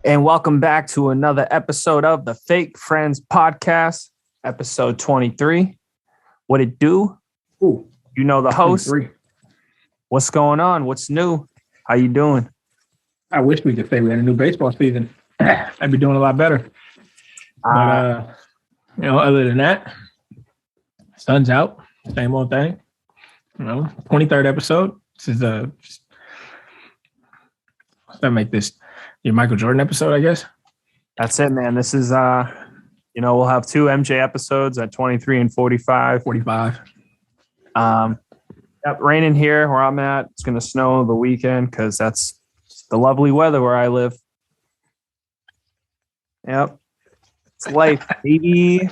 And welcome back to another episode of the Fake Friends Podcast, episode 23. What it do? Ooh, You know the host. 23. What's going on? What's new? How you doing? I wish we could say we had a new baseball season. I'd be doing a lot better. But, other than that, sun's out. Same old thing. 23rd episode. This is that make this your Michael Jordan episode, I guess. That's it, man. This is, we'll have two MJ episodes at 23 and 45. 45. Raining here where I'm at. It's going to snow the weekend because that's the lovely weather where I live. Yep. It's life, baby.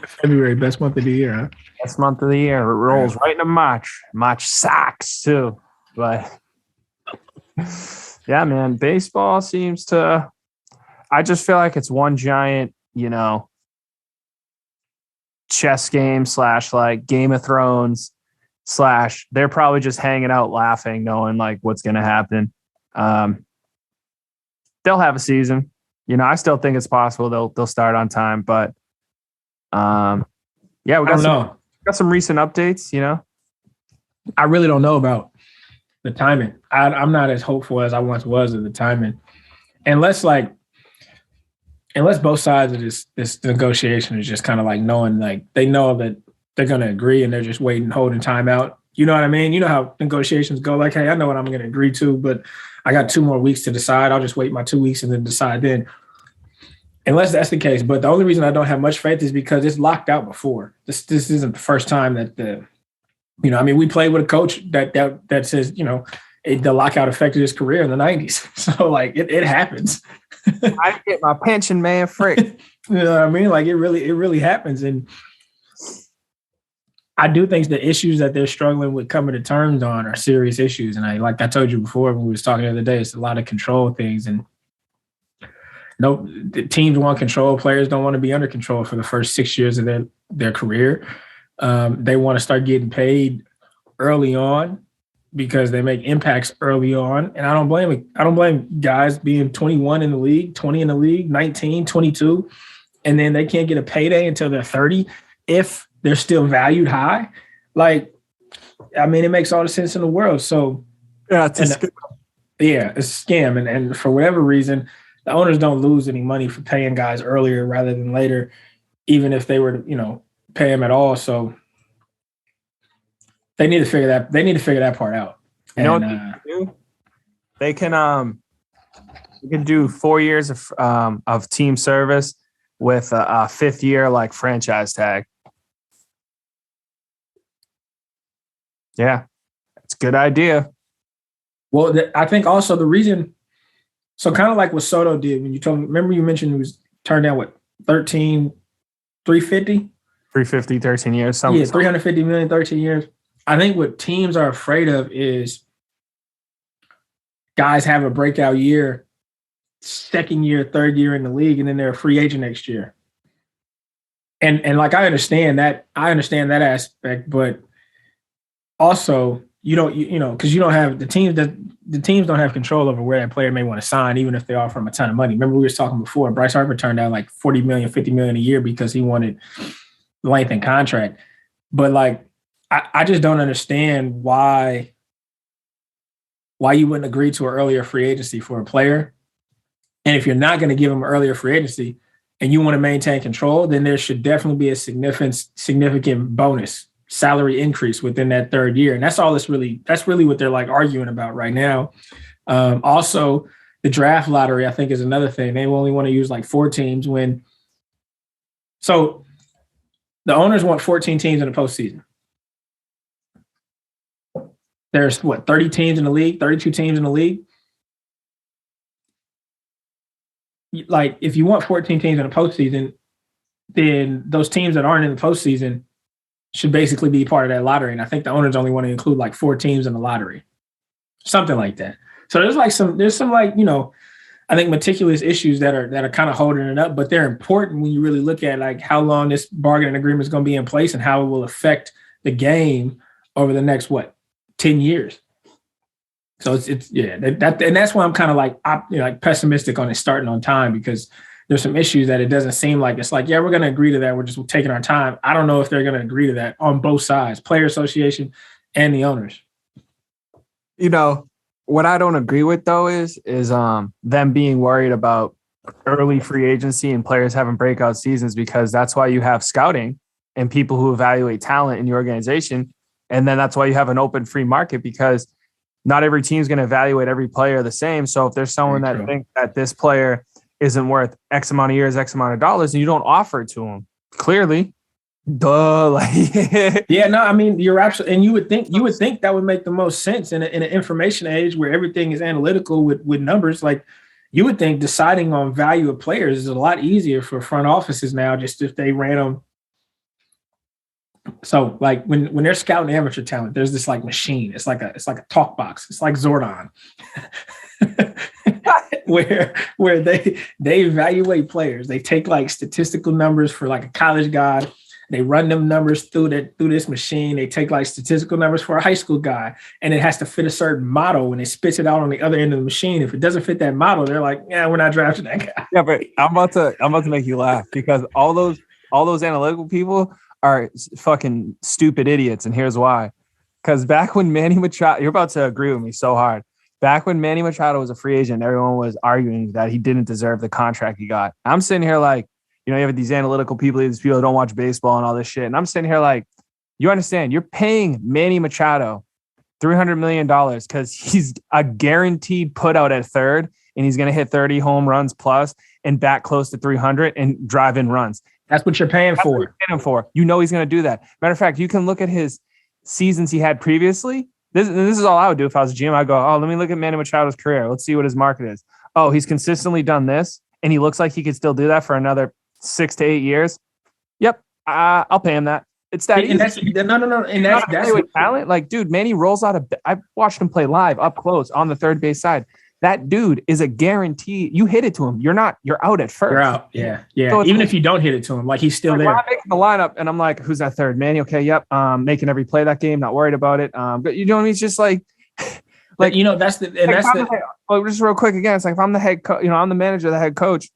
February, best month of the year, huh? Best month of the year. It rolls right into March. March sucks, too. But, yeah, man, baseball seems to – I just feel like it's one giant, chess game / like Game of Thrones / they're probably just hanging out laughing, knowing, like, what's going to happen. They'll have a season. I still think it's possible they'll start on time, but we got some recent updates, I really don't know about the timing. I'm not as hopeful as I once was of the timing. Unless both sides of this negotiation is just kind of like knowing, like, they know that they're going to agree and they're just waiting, holding time out. You know what I mean? You know how negotiations go, like, hey, I know what I'm going to agree to, but I got 2 more weeks to decide. I'll just wait my 2 weeks and then decide then. Unless that's the case. But the only reason I don't have much faith is because it's locked out before. This isn't the first time that we played with a coach that says, the lockout affected his career in the 90s. So, like, it happens. I get my pension, man, frick. You know what I mean? Like, it really happens. And I do think the issues that they're struggling with coming to terms on are serious issues. And I told you before when we was talking the other day, it's a lot of control things. And the teams want control. Players don't want to be under control for the first 6 years of their career. They want to start getting paid early on because they make impacts early on. And I don't blame guys being 21 in the league, 20 in the league, 19, 22, and then they can't get a payday until they're 30 if they're still valued high. Like, I mean, it makes all the sense in the world. So yeah, it's a scam. Yeah, it's a scam. And for whatever reason, the owners don't lose any money for paying guys earlier rather than later, even if they were to, pay them at all. So they need to figure that part out. You know what they can do? They can do 4 years of team service with a 5th year like franchise tag. Yeah, it's a good idea. Well, I think also the reason, so kind of like what Soto did when you told me, remember you mentioned he was turned down, what, 350? 350, 13 years. Something. Yeah, 350 million, 13 years. I think what teams are afraid of is guys have a breakout year, 2nd year, 3rd year in the league, and then they're a free agent next year. And like, I understand that aspect, but also because you don't have the teams don't have control over where that player may want to sign, even if they offer him a ton of money. Remember we were talking before, Bryce Harper turned down like 40 million, 50 million a year because he wanted length in contract. But like, I just don't understand why you wouldn't agree to an earlier free agency for a player. And if you're not going to give him an earlier free agency and you want to maintain control, then there should definitely be a significant bonus salary increase within that 3rd year. And that's really what they're like arguing about right now. Also, the draft lottery, I think, is another thing. They only want to use like 4 teams so the owners want 14 teams in the postseason. There's 30 teams in the league, 32 teams in the league. Like, if you want 14 teams in the postseason, then those teams that aren't in the postseason should basically be part of that lottery. And I think the owners only want to include like 4 teams in the lottery, something like that. So there's some I think meticulous issues that are kind of holding it up, but they're important when you really look at like how long this bargaining agreement is going to be in place and how it will affect the game over the next 10 years. So it's that and that's why I'm kind of like like pessimistic on it starting on time, because there's some issues that it doesn't seem like it's like, yeah, we're going to agree to that. We're just taking our time. I don't know if they're going to agree to that on both sides, player association and the owners. You know, what I don't agree with though is them being worried about early free agency and players having breakout seasons, because that's why you have scouting and people who evaluate talent in your organization. And then that's why you have an open free market, because not every team is going to evaluate every player the same. So if there's someone that thinks that this player isn't worth X amount of years, X amount of dollars, and you don't offer it to them, clearly, duh. Yeah, no, I mean, you're absolutely, and you would think that would make the most sense in an information age where everything is analytical with numbers. Like, you would think deciding on value of players is a lot easier for front offices now, just if they ran them. So like when they're scouting amateur talent, there's this like machine. It's like a talk box. It's like Zordon. where they evaluate players. They take like statistical numbers for like a college guy. They run them numbers through this machine. They take like statistical numbers for a high school guy, and it has to fit a certain model. When it spits it out on the other end of the machine, if it doesn't fit that model, they're like, yeah, we're not drafting that guy. Yeah, but I'm about to make you laugh, because all those analytical people are fucking stupid idiots, and here's why. Because back when Manny Machado, you're about to agree with me so hard. Back when Manny Machado was a free agent, everyone was arguing that he didn't deserve the contract he got. I'm sitting here like, you have these analytical people, these people that don't watch baseball and all this shit. And I'm sitting here like, you understand, you're paying Manny Machado $300 million because he's a guaranteed put out at third, and he's going to hit 30 home runs plus and bat close to 300 and drive in runs. That's what you're paying for. You're paying him for. You know he's going to do that. Matter of fact, you can look at his seasons he had previously. This is all I would do if I was a GM. I'd go, oh, let me look at Manny Machado's career. Let's see what his market is. Oh, he's consistently done this, and he looks like he could still do that for another 6 to 8 years. Yep, I'll pay him that. It's that easy. And that's with talent. Like, dude, Manny rolls out of. I've watched him play live up close on the third base side. That dude is a guarantee. You hit it to him, you're out at first. You're out. Yeah. So even if you don't hit it to him, like, he's still there. I'm making the lineup, and I'm like, who's that third? Manny. Okay, yep. Making every play that game, not worried about it. But you know what I mean? It's just like just real quick again. It's like, if I'm the head coach, I'm the manager, the head coach.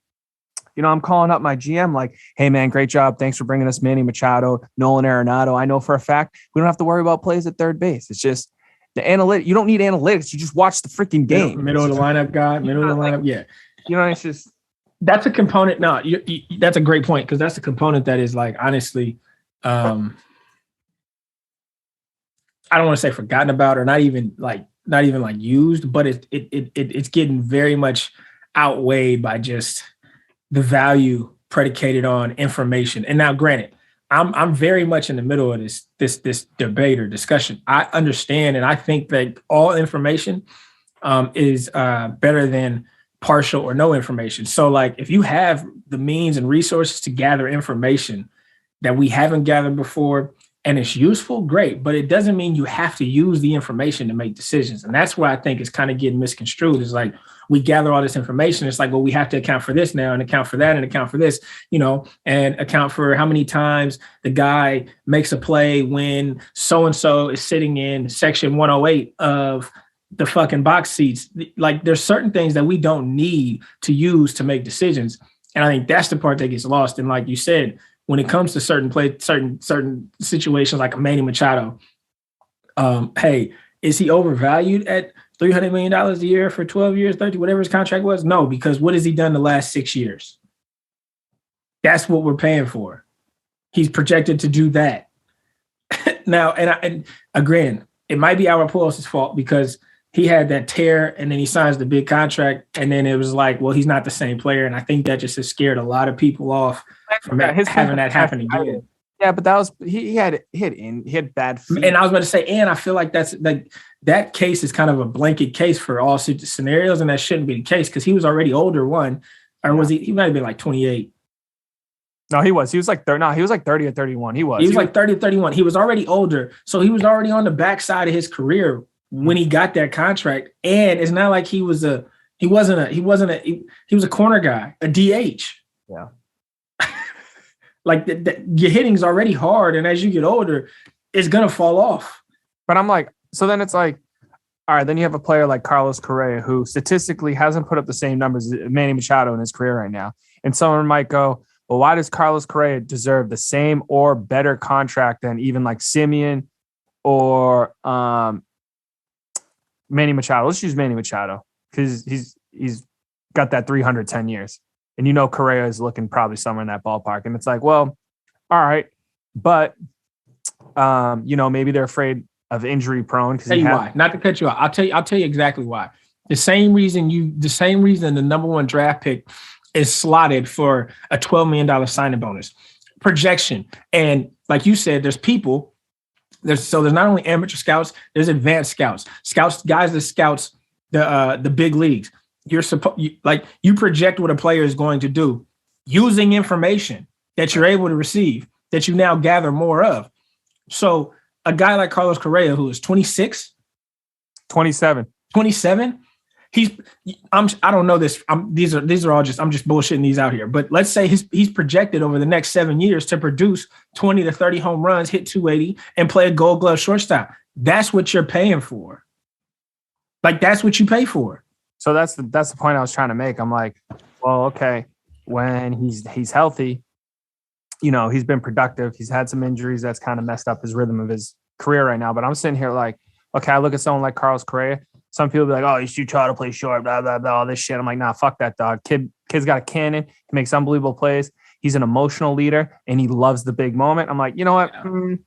I'm calling up my GM like, hey, man, great job. Thanks for bringing us Manny Machado, Nolan Arenado. I know for a fact we don't have to worry about plays at third base. It's just the analytics. You don't need analytics. You just watch the freaking game. Middle of the lineup guy, middle of the lineup. Yeah. It's just. That's a component. No, that's a great point, because that's a component that is, like, honestly, I don't want to say forgotten about, or not even like used, but it's getting very much outweighed by just the value predicated on information. And now, granted, I'm very much in the middle of this debate or discussion. I understand, and I think that all information is better than partial or no information. So, like, if you have the means and resources to gather information that we haven't gathered before, and it's useful, great, but it doesn't mean you have to use the information to make decisions. And that's why I think it's kind of getting misconstrued. It's like, we gather all this information. It's like, well, we have to account for this now, and account for that, and account for this, and account for how many times the guy makes a play when so-and-so is sitting in section 108 of the fucking box seats. Like, there's certain things that we don't need to use to make decisions. And I think that's the part that gets lost. And like you said, when it comes to certain situations like a Manny Machado, hey, is he overvalued at $300 million a year for 12 years, 30, whatever his contract was? No, because what has he done the last 6 years? That's what we're paying for. He's projected to do that. Now, and again, it might be our Pujols' fault, because he had that tear, and then he signs the big contract, and then it was like, well, he's not the same player. And I think that just has scared a lot of people off from having that happen again. Yeah, but that was he had bad feet. And I was about to say, and I feel like that's like that case is kind of a blanket case for all scenarios, and that shouldn't be the case, because he was already older. Was he? He might have been like 28. No, he was. He was like 30. No, he was like 30 or 31. He was like 30 or 31. He was already older, so he was already on the backside of his career when he got that contract. And it's not like he was a corner guy, a DH. Yeah. Like, your hitting's already hard, and as you get older, it's gonna fall off. But I'm like, so then it's like, all all right, then you have a player like Carlos Correa, who statistically hasn't put up the same numbers as Manny Machado in his career right now. And someone might go, well, why does Carlos Correa deserve the same or better contract than even like Simeon or Manny Machado? Let's use Manny Machado because he's got that 310 years. And you know Correa is looking probably somewhere in that ballpark. And it's like, well, all right. But, maybe they're afraid of injury prone. Tell you why. Not to cut you off. I'll tell you exactly why. The same reason the number one draft pick is slotted for a $12 million signing bonus projection. And like you said, there's people. There's not only amateur scouts, there's advanced scouts, guys that scouts the big leagues. You project what a player is going to do using information that you're able to receive that you now gather more of. So a guy like Carlos Correa, who is 26, 27, I don't know this. These are all I'm just bullshitting these out here. But let's say he's projected over the next 7 years to produce 20 to 30 home runs, hit 280, and play a Gold Glove shortstop. That's what you're paying for. Like that's what you pay for. So that's the point I was trying to make. I'm like, well, okay, when he's healthy, he's been productive. He's had some injuries that's kind of messed up his rhythm of his career right now. But I'm sitting here like, okay, I look at someone like Carlos Correa. Some people be like, oh, he's too tall to play short, blah, blah, blah, all this shit. I'm like, nah, fuck that dog. Kid's got a cannon. He makes unbelievable plays. He's an emotional leader, and he loves the big moment. I'm like, you know what?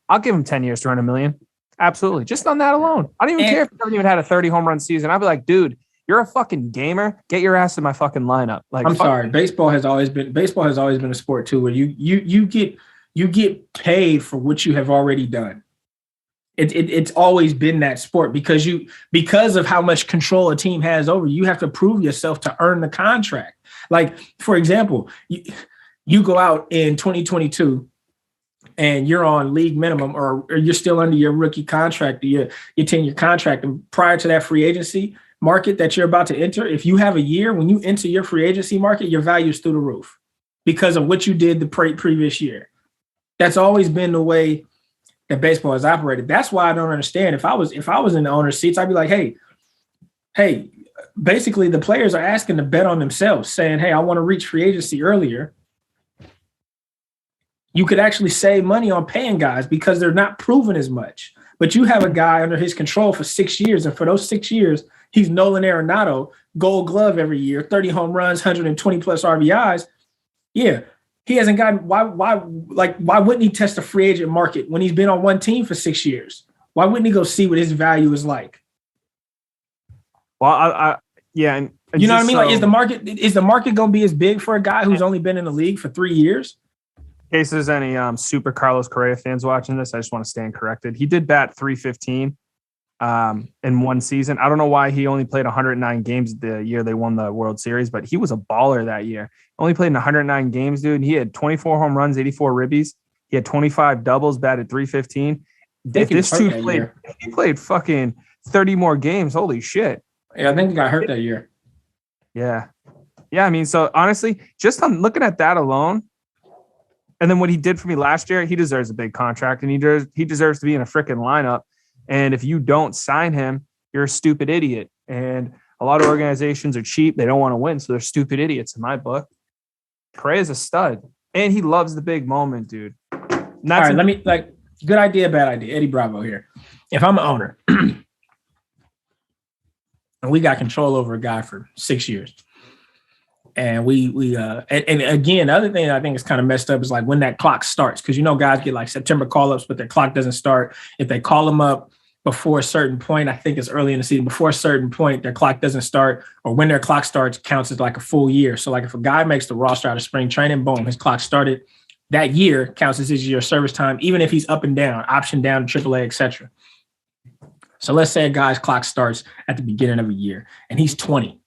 I'll give him 10 years to run $1 million. Absolutely. Just on that alone. I don't even care if he hasn't even had a 30 home run season. I'd be like, dude, you're a fucking gamer. Get your ass in my fucking lineup. Like, I'm sorry. Baseball has always been a sport too, where you get paid for what you have already done. It's always been that sport because of how much control a team has over you. You have to prove yourself to earn the contract. Like, for example, you go out in 2022 and you're on league minimum or you're still under your rookie contract, your 10-year contract. And prior to that free agency market that you're about to enter, if you have a year, when you enter your free agency market, your value is through the roof because of what you did the previous year. That's always been the way that baseball has operated. That's why I don't understand. If I was in the owner's seats, I'd be like, hey, basically the players are asking to bet on themselves, saying, hey, I want to reach free agency earlier. You could actually save money on paying guys because they're not proven as much. But you have a guy under his control for 6 years, and for those 6 years, he's Nolan Arenado, Gold Glove every year, 30 home runs, 120 plus RBIs. Yeah. He hasn't gotten why wouldn't he test the free agent market when he's been on one team for 6 years? Why wouldn't he go see what his value is like? Well, yeah, and you know what I mean? Like, is the market going to be as big for a guy who's only been in the league for 3 years? In case there's any super Carlos Correa fans watching this, I just want to stand corrected. He did bat .315 in one season. I don't know why he only played 109 games the year they won the World Series, but he was a baller that year. Only played in 109 games, dude. He had 24 home runs, 84 ribbies. He had 25 doubles, batted .315. If this dude played fucking 30 more games, holy shit. Yeah, I think he got hurt that year. Yeah. Yeah, I mean, so honestly, just on looking at that alone, and then what he did for me last year, he deserves a big contract, and he deserves to be in a freaking lineup. And if you don't sign him, you're a stupid idiot. And a lot of organizations are cheap. They don't want to win, so they're stupid idiots in my book. Correa's a stud, and he loves the big moment, dude. All right, good idea, bad idea. Eddie Bravo here. If I'm an owner and we got control over a guy for 6 years, and and again, the other thing I think is kind of messed up is like when that clock starts, because guys get like September call-ups, but their clock doesn't start. If they call them up before a certain point, I think it's early in the season, before a certain point, their clock doesn't start, or when their clock starts counts as like a full year. So like if a guy makes the roster out of spring training, boom, his clock started. That year counts as his year of service time, even if he's up and down, option down to AAA, etc. So let's say a guy's clock starts at the beginning of a year and he's 20.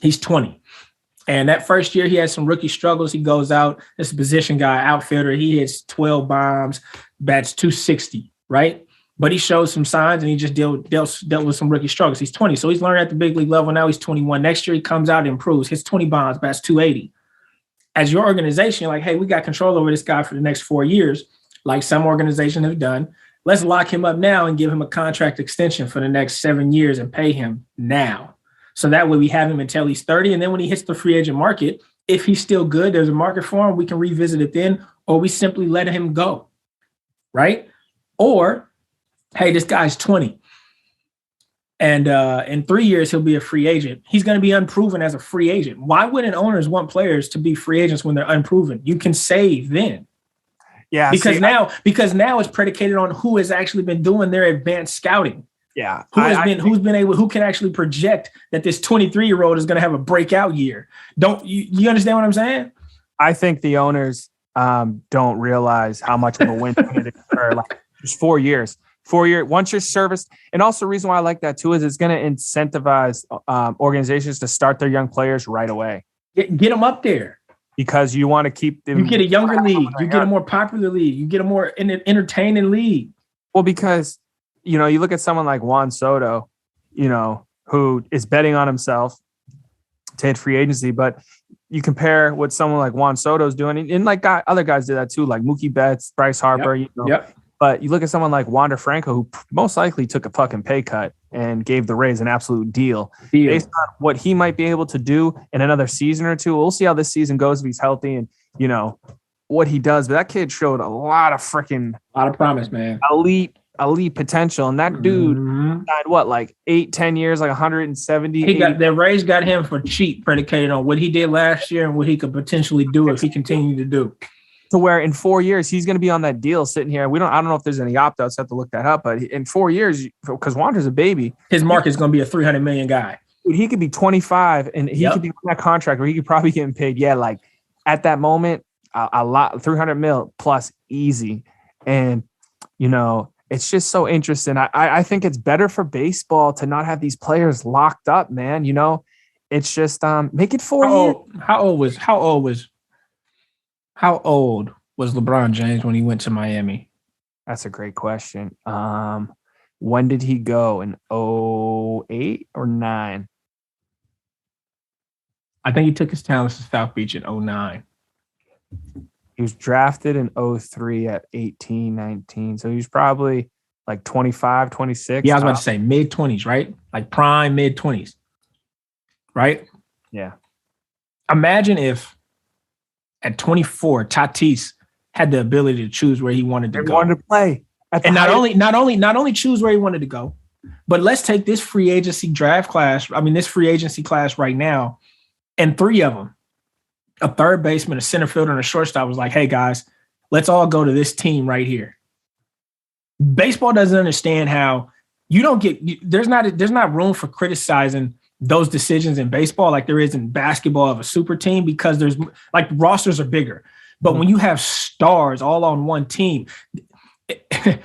He's 20. And that first year he has some rookie struggles. He goes out, this position guy, outfielder, he hits 12 bombs, bats .260, right? But he shows some signs and he just dealt with some rookie struggles. He's 20. So he's learning at the big league level. Now he's 21. Next year he comes out and improves, hits 20 bombs, bats .280. As your organization, you're like, hey, we got control over this guy for the next 4 years, like some organizations have done. let's lock him up now and give him a contract extension for the next 7 years and pay him now. So that way we have him until he's 30. And then when he hits the free agent market, if he's still good, there's a market for him, we can revisit it then, or we simply let him go, right? Or, hey, this guy's 20. And in 3 years, he'll be a free agent. He's going to be unproven as a free agent. Why wouldn't owners want players to be free agents when they're unproven? You can save then. Yeah. Because now it's predicated on who has actually been doing their advanced scouting. Yeah. Who can actually project that this 23-year-old is going to have a breakout year? Don't you understand what I'm saying? I think the owners don't realize how much of a win it is for like just 4 years. 4 year, once you're serviced. And also the reason why I like that too is it's going to incentivize organizations to start their young players right away. Get them up there. Because you want to keep them. You get a younger league. You get a more popular league. You get a more entertaining league. Well, because, you look at someone like Juan Soto, who is betting on himself to hit free agency, but you compare what someone like Juan Soto is doing, and like other guys did that too, like Mookie Betts, Bryce Harper, Yep. But you look at someone like Wander Franco, who most likely took a fucking pay cut and gave the Rays an absolute deal. Based on what he might be able to do in another season or two. We'll see how this season goes if he's healthy and, what he does. But that kid showed a lot of promise, man. Elite potential. And that dude died like 8-10 years, like 170. The Rays got him for cheap, predicated on what he did last year and what he could potentially do if he continued to do. To where in 4 years he's going to be on that deal sitting here. I don't know if there's any opt-outs. I have to look that up. But in 4 years, because Wander's a baby, his market's going to be a $300 million guy. He could be 25 and he could be on that contract where he could probably get paid. Yeah, like at that moment, a lot, 300 mil plus easy. And it's just so interesting. I think it's better for baseball to not have these players locked up, man. It's just make it 4 years. How old was LeBron James when he went to Miami? That's a great question. When did he go? In 2008 or 2009? I think he took his talents to South Beach in 2009. He was drafted in 2003 at 18, 19. So he was probably like 25, 26. Yeah, I was about to say mid-20s, right? Like prime mid-20s, right? Yeah. Imagine if at 24, Tatis had the ability to choose where he wanted to go. He wanted to play. And not only choose where he wanted to go, but let's take this free agency class right now, and 3 of them, a third baseman, a center fielder, and a shortstop was like, hey guys, let's all go to this team right here. Baseball doesn't understand how there's not room for criticizing those decisions in baseball like there is in basketball of a super team, because there's like rosters are bigger. But when you have stars all on one team, and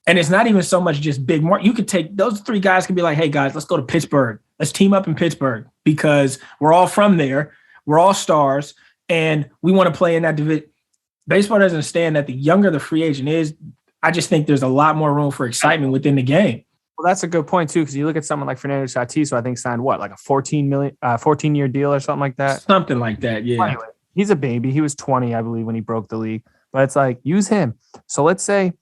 it's not even so much just big mark, you could take those 3 guys could be like, hey guys, let's go to Pittsburgh. Let's team up in Pittsburgh because we're all from there. We're all stars and we want to play in that division. Baseball doesn't understand that the younger the free agent is, I just think there's a lot more room for excitement within the game. Well, that's a good point too, because you look at someone like Fernando Tatis, who I think signed like a 14-year deal or something like that. Something like that, yeah. Anyway, he's a baby. He was 20, I believe, when he broke the league. But it's like, use him. So let's say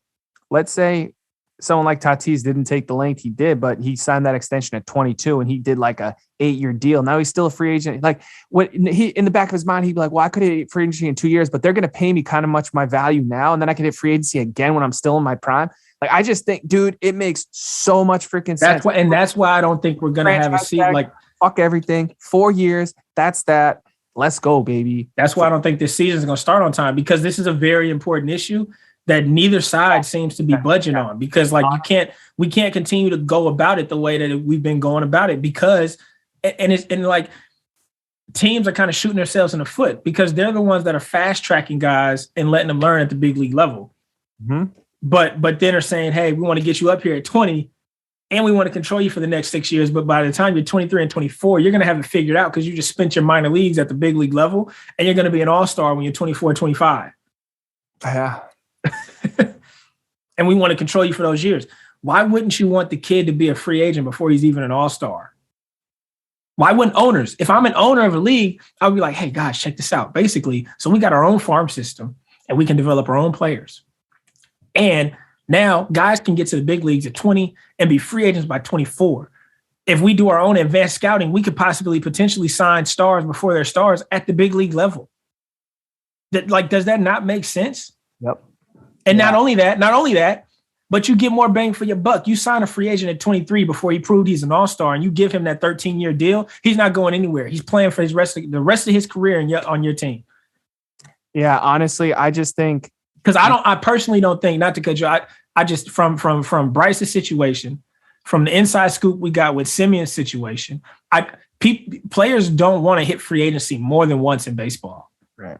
someone like Tatis didn't take the length he did, but he signed that extension at 22 and he did like a 8-year deal. Now he's still a free agent. Like what he in the back of his mind, he'd be like, well, I could hit free agency in 2 years, but they're going to pay me kind of much my value now. And then I can hit free agency again when I'm still in my prime. Like, I just think, dude, it makes so much freaking sense. That's why I don't think we're going to have a seat like fuck everything. 4 years. That's that. Let's go, baby. That's why I don't think this season is going to start on time, because this is a very important issue that neither side seems to be budging on, because like we can't continue to go about it the way that we've been going about it, because like teams are kind of shooting themselves in the foot because they're the ones that are fast tracking guys and letting them learn at the big league level. Mm-hmm. But then are saying, hey, we want to get you up here at 20 and we want to control you for the next 6 years. But by the time you're 23 and 24, you're going to have it figured out because you just spent your minor leagues at the big league level and you're going to be an all-star when you're 24, 25. Yeah. And we want to control you for those years. Why wouldn't you want the kid to be a free agent before he's even an all-star? Why wouldn't owners? If I'm an owner of a league, I would be like, hey, guys, check this out. Basically, so we got our own farm system and we can develop our own players. And Now, guys can get to the big leagues at 20 and be free agents by 24. If we do our own advanced scouting, we could potentially sign stars before they're stars at the big league level. Does that not make sense? Yep. And not only that, but you get more bang for your buck. You sign a free agent at 23 before he proved he's an all-star, and you give him that 13-year deal. He's not going anywhere. He's playing for the rest of his career on your team. Yeah, honestly, I just think because I personally don't think, not to cut you, I just from Bryce's situation, from the inside scoop we got with Simeon's situation, players don't want to hit free agency more than once in baseball. Right.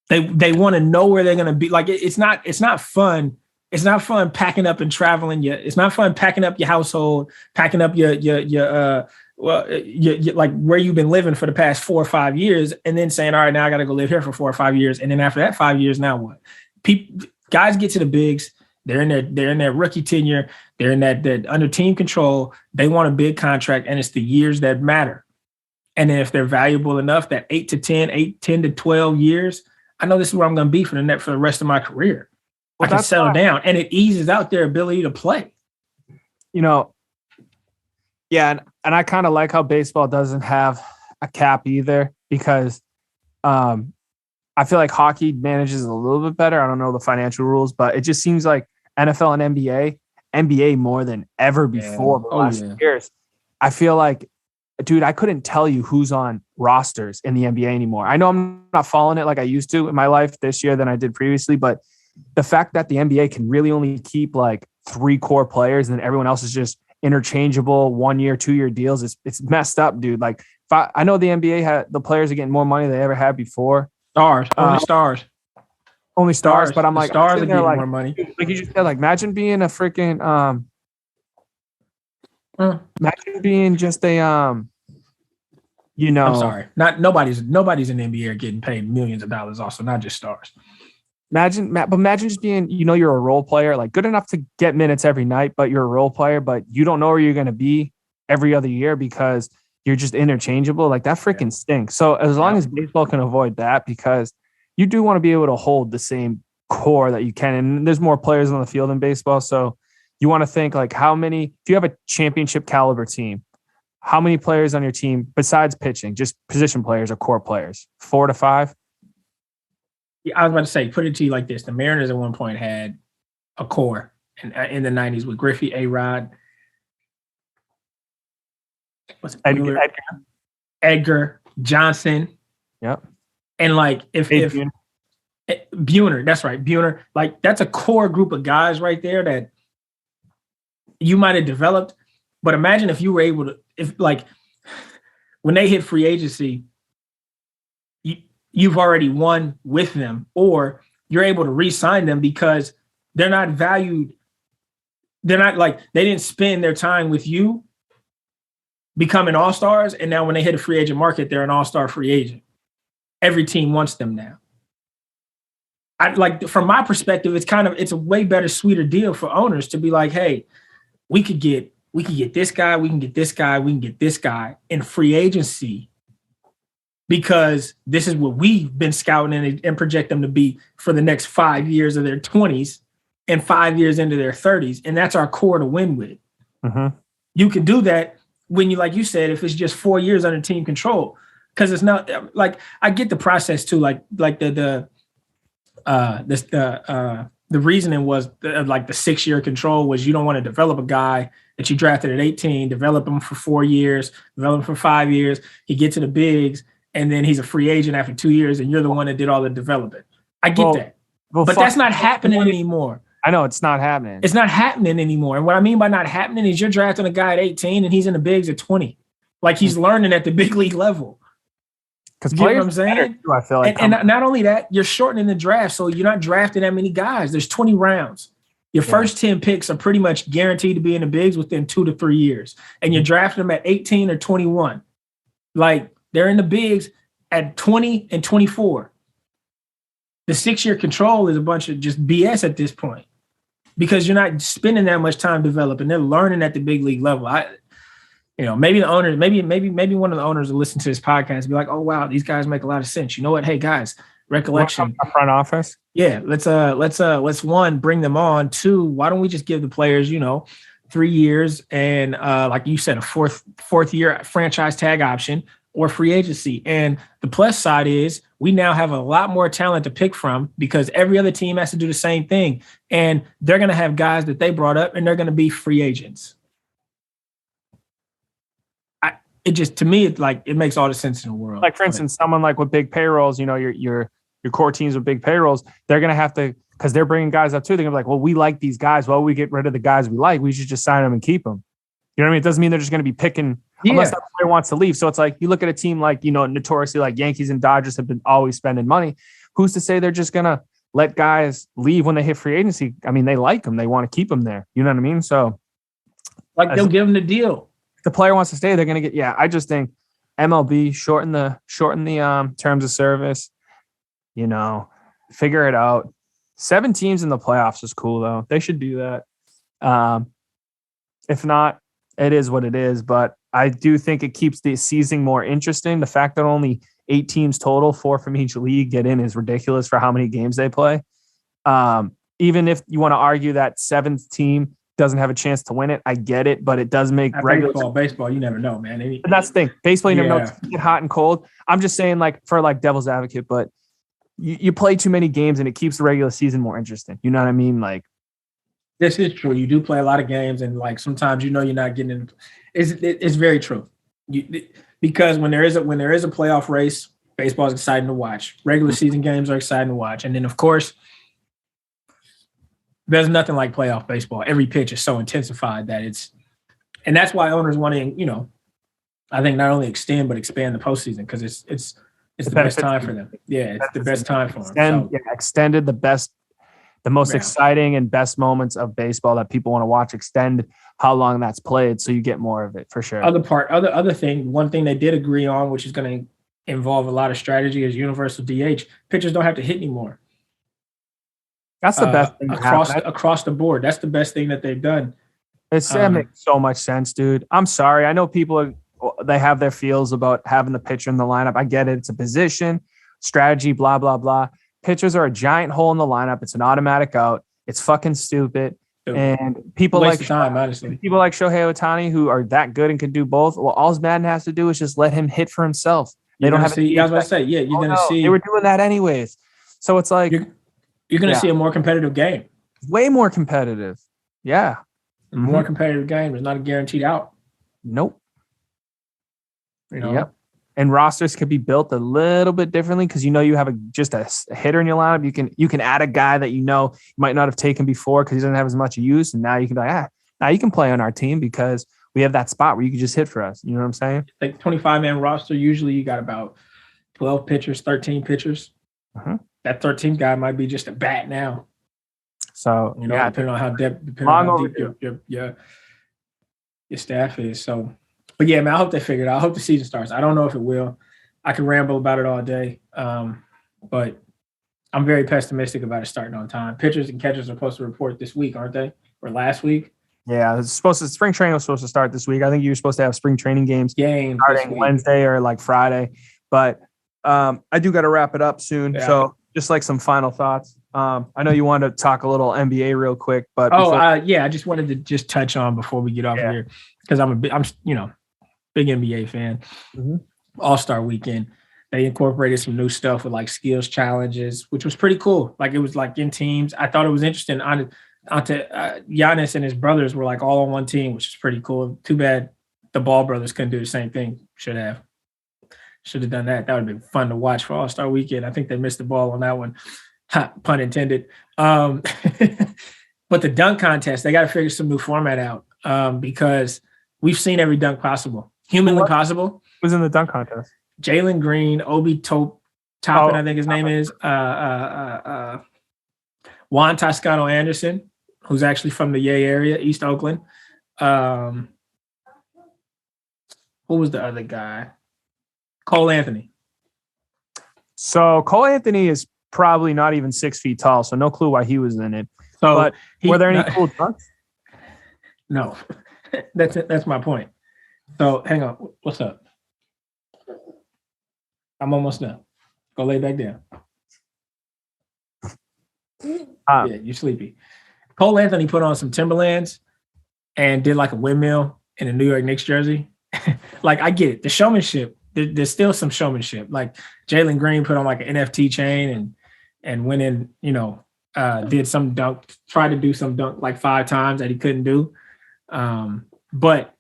They want to know where they're going to be. Like it's not fun. It's not fun packing up and traveling. It's not fun packing up your household, packing up your like where you've been living for the past 4 or 5 years, and then saying, all right, now I got to go live here for 4 or 5 years, and then after that 5 years, now what? Guys get to the bigs. They're in their rookie tenure. They're in that under team control. They want a big contract, and it's the years that matter. And then if they're valuable enough, that 8 to 12 years, I know this is where I'm going to be for the rest of my career. Well, I can settle down, and it eases out their ability to play. Yeah, and I kind of like how baseball doesn't have a cap either, because I feel like hockey manages a little bit better. I don't know the financial rules, but it just seems like NFL and NBA more than ever before the last few years. I feel like, dude, I couldn't tell you who's on rosters in the NBA anymore. I know I'm not following it like I used to in my life this year than I did previously, but the fact that the NBA can really only keep like 3 core players and then everyone else is just interchangeable 1 year, 2 year deals, it's messed up, dude. Like I know the NBA the players are getting more money than they ever had before. Only stars. But I'm like, stars are getting more money. Like you just said, like imagine being a freaking imagine being just a I'm sorry. Nobody's in the NBA are getting paid millions of dollars also, not just stars. Imagine just being, you're a role player, like good enough to get minutes every night, but you're a role player, but you don't know where you're going to be every other year because you're just interchangeable. Like that freaking stinks. So as long as baseball can avoid that, because you do want to be able to hold the same core that you can. And there's more players on the field in baseball. So you want to think like if you have a championship caliber team, how many players on your team besides pitching, just position players or core players? 4 to 5? I was about to say, put it to you like this. The Mariners at one point had a core in the 90s with Griffey, A-Rod. Edgar, Johnson. Yep. And like if Buhner, that's right, Buhner, like that's a core group of guys right there that you might have developed. But imagine if you were able to, when they hit free agency, you've already won with them, or you're able to re-sign them because they're not valued. They're not like, they didn't spend their time with you becoming all-stars. And now when they hit a free agent market, they're an all-star free agent. Every team wants them now. From my perspective, it's a way better, sweeter deal for owners to be like, hey, we could get this guy, we can get this guy, we can get this guy in free agency, because this is what we've been scouting and project them to be for the next 5 years of their 20s and 5 years into their 30s. And that's our core to win with. Mm-hmm. You can do that when like you said, if it's just 4 years under team control, because it's not like, I get the process too. Like the reasoning was like the 6-year control was you don't want to develop a guy that you drafted at 18, develop him for 4 years, develop him for 5 years. He gets to the bigs, and then he's a free agent after 2 years, and you're the one that did all the development. I get that. But that's not happening anymore. I know it's not happening. It's not happening anymore. And what I mean by not happening is you're drafting a guy at 18 and he's in the bigs at 20. Like he's learning at the big league level. Because you know what I'm saying? I feel like and not only that, you're shortening the draft, so you're not drafting that many guys. There's 20 rounds. Your first 10 picks are pretty much guaranteed to be in the bigs within 2 to 3 years. And you're drafting them at 18 or 21. Like they're in the bigs at 20 and 24. The 6-year control is a bunch of just BS at this point, because you're not spending that much time developing. They're learning at the big league level. Maybe the owners, maybe one of the owners will listen to this podcast and be like, oh, wow, these guys make a lot of sense. You know what? Hey, guys, recollection. Front office. Yeah, let's one, bring them on. Two, why don't we just give the players, 3 years and like you said, a fourth year franchise tag option or free agency. And the plus side is we now have a lot more talent to pick from because every other team has to do the same thing. And they're going to have guys that they brought up and they're going to be free agents. To me, it makes all the sense in the world. Like, for instance, someone like with big payrolls, your core teams with big payrolls, they're going to have to, because they're bringing guys up too. They're going to be like, well, we like these guys. Well, we get rid of the guys we like. We should just sign them and keep them. You know what I mean? It doesn't mean they're just going to be picking unless that player wants to leave. So it's like, you look at a team like, notoriously like Yankees and Dodgers have been always spending money. Who's to say they're just going to let guys leave when they hit free agency? I mean, they like them. They want to keep them there. You know what I mean? So they'll give them the deal. If the player wants to stay, they're going to get, I just think MLB shorten the terms of service, figure it out. 7 teams in the playoffs is cool though. They should do that. If not, it is what it is, but I do think it keeps the season more interesting. The fact that only 8 teams total, 4 from each league, get in is ridiculous for how many games they play. Even if you want to argue that 7th team doesn't have a chance to win it, I get it, but it does make baseball, you never know, man. And that's the thing. Baseball, you never know. It's get hot and cold. I'm just saying, for devil's advocate, but you play too many games and it keeps the regular season more interesting. You know what I mean? This is true. You do play a lot of games, and sometimes you're not getting in. It's very true. Because when there is a playoff race, baseball is exciting to watch. Regular season games are exciting to watch, and then of course, there's nothing like playoff baseball. Every pitch is so intensified and that's why owners want to, I think not only extend but expand the postseason because it's the best time for them. Yeah, it's the best time for them. Extended the most exciting and best moments of baseball that people want to watch. Extend how long that's played, so you get more of it for sure. One thing they did agree on, which is going to involve a lot of strategy, is universal DH. Pitchers don't have to hit anymore. That's the best thing across the board. That's the best thing that they've done. That makes so much sense, dude. I'm sorry. I know people they have their feels about having the pitcher in the lineup. I get it. It's a position, strategy, blah, blah, blah. Pitchers are a giant hole in the lineup. It's an automatic out. It's fucking stupid. And people like Shohei Ohtani, who are that good and can do both. Well, all Madden has to do is just let him hit for himself. They don't have to see. I was about to say, you're going to see. They were doing that anyways. So it's like you're going to see a more competitive game. Way more competitive. Yeah. More competitive game. There's not a guaranteed out. Nope. Yep. And rosters could be built a little bit differently because you have just a hitter in your lineup. You can add a guy that you might not have taken before because he doesn't have as much use, and now you can be like, now you can play on our team because we have that spot where you can just hit for us. You know what I'm saying? 25-man roster. Usually you got about 12 pitchers, 13 pitchers. That 13th guy might be just a bat now. So depending on how deep your staff is. So. But yeah, man, I hope they figure it out. I hope the season starts. I don't know if it will. I could ramble about it all day. But I'm very pessimistic about it starting on time. Pitchers and catchers are supposed to report this week, aren't they? Or last week? Yeah, spring training was supposed to start this week. I think you were supposed to have spring training games starting Wednesday or Friday. But I do got to wrap it up soon. Yeah. So just some final thoughts. I know you wanted to talk a little NBA real quick, but I just wanted to touch on before we get off here because I'm big NBA fan. All-Star weekend. They incorporated some new stuff with skills challenges, which was pretty cool. It was in teams. I thought it was interesting. Giannis and his brothers were all on one team, which is pretty cool. Too bad the Ball brothers couldn't do the same thing. Should have done that. That would have been fun to watch for All-Star weekend. I think they missed the ball on that one. Pun intended. But the dunk contest, they got to figure some new format out because we've seen every dunk possible. Humanly possible. Who's in the dunk contest? Jalen Green, Obi Toppin, I think his name is. Juan Toscano Anderson, who's actually from the Yay area, East Oakland. Who was the other guy? Cole Anthony. So Cole Anthony is probably not even 6 feet tall, so no clue why he was in it. So, but were there any cool dunks? No, that's my point. So hang on. What's up? I'm almost done. Go lay back down. Yeah, you're sleepy. Cole Anthony put on some Timberlands and did like a windmill in a New York Knicks jersey. Like, I get it. The showmanship, there's still some showmanship. Like Jalen Green put on like an NFT chain and went in, did some dunk, tried to do some dunk like 5 times that he couldn't do. But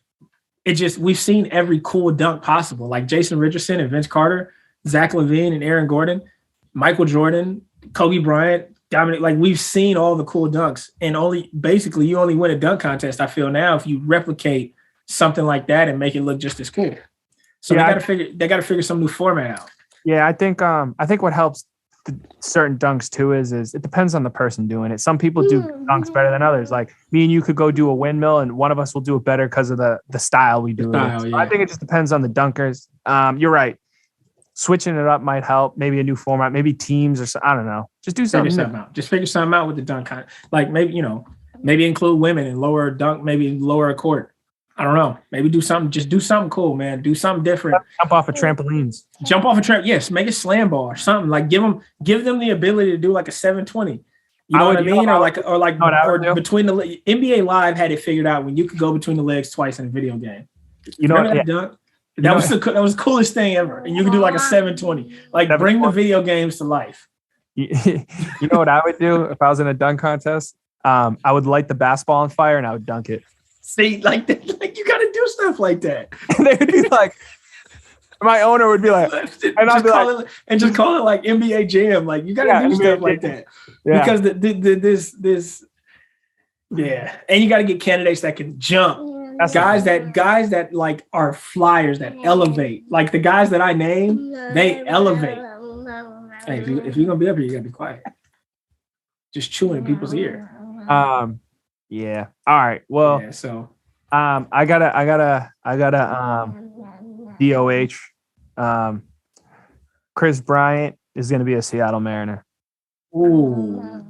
we've seen every cool dunk possible. Like Jason Richardson and Vince Carter, Zach LaVine and Aaron Gordon, Michael Jordan, Kobe Bryant, Dominic. Like, we've seen all the cool dunks, and you only win a dunk contest, I feel now, if you replicate something like that and make it look just as cool. So they got to figure some new format out. Yeah, I think what helps certain dunks too is it depends on the person doing it. Some people do dunks better than others. Like me and you could go do a windmill, and one of us will do it better because of the style we do. So I think it just depends on the dunkers. You're right. Switching it up might help. Maybe a new format, maybe teams or something. I don't know. Just do something out. Just figure something out with the dunk. Like maybe include women and lower dunk, maybe lower a court. I don't know. Maybe do something. Just do something cool, man. Do something different. Jump off of trampolines. Jump off a tramp. Yes, make a slam ball or something. Like give them the ability to do like a 720. You know what I mean? Or between the NBA Live had it figured out when you could go between the legs twice in a video game. That dunk? That was the coolest thing ever. And you could do like a 720. Like bring the video games to life. You know what I would do if I was in a dunk contest? I would light the basketball on fire and I would dunk it. See, like you got to do stuff like that. They would be like, my owner would be like, and I'd be like, just call it like NBA Jam. Like you got to do stuff like that because this, and you got to get candidates that can jump. That's guys that like are flyers that elevate. Like the guys that I name, they elevate. Hey, if you're gonna be up here, you gotta be quiet. Just chewing in people's ear. Yeah. All right. Well, I gotta DOH. Chris Bryant is gonna be a Seattle Mariner. Ooh.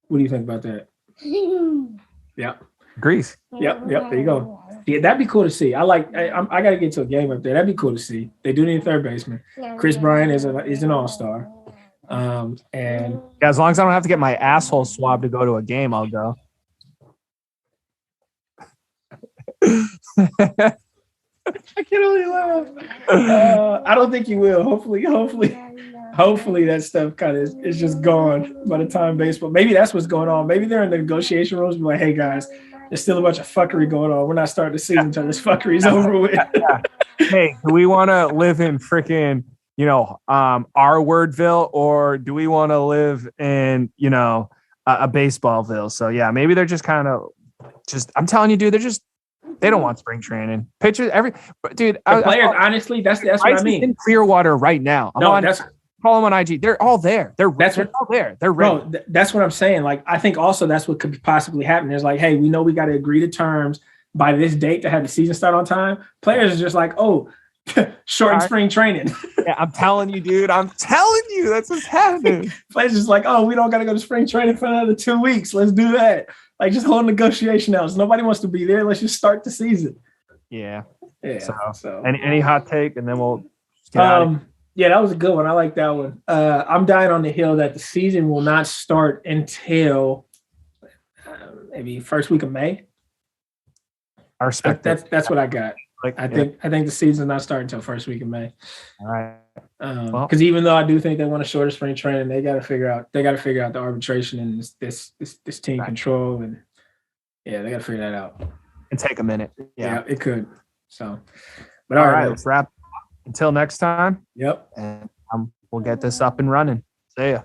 What do you think about that? Yeah. Greece. Yep. There you go. Yeah, that'd be cool to see. I gotta get to a game up there. That'd be cool to see. They do need a third baseman. Chris Bryant is an all-star. And as long as I don't have to get my asshole swabbed to go to a game, I'll go. I can only laugh. I don't think you will. Hopefully that stuff kind of is just gone by the time baseball. Maybe that's what's going on. Maybe they're in the negotiation rooms, be like, "Hey guys, there's still a bunch of fuckery going on. We're not starting the season until this fuckery's over with." Hey, do we want to live in freaking our Wordville, or do we want to live in a Baseballville? So yeah, maybe they're just kind of I'm telling you, dude, they don't want spring training. Pitchers, dude. Players, honestly, that's what I mean. In Clearwater right now. Follow them on IG. They're all there. They're all there. They're ready. Bro, that's what I'm saying. Like, I think also that's what could possibly happen. There's like, hey, we know we got to agree to terms by this date to have the season start on time. Players are just like, oh, shorten spring training. Yeah, I'm telling you, dude. That's what's happening. Players just like, oh, we don't got to go to spring training for another 2 weeks. Let's do that. Like, just hold negotiation out. Nobody wants to be there. Let's just start the season. Yeah. So any hot take, and then we'll get out. Yeah, that was a good one. I like that one. I'm dying on the hill that the season will not start until maybe first week of May. I respect that. That's what I got. I think the season's not starting until first week of May. All right. Because even though I do think they want a shorter spring training, they got to figure out the arbitration and this team control, and they got to figure that out. And take a minute. Yeah, it could. So, but all right, let's wrap. Until next time. Yep. And we'll get this up and running. See ya.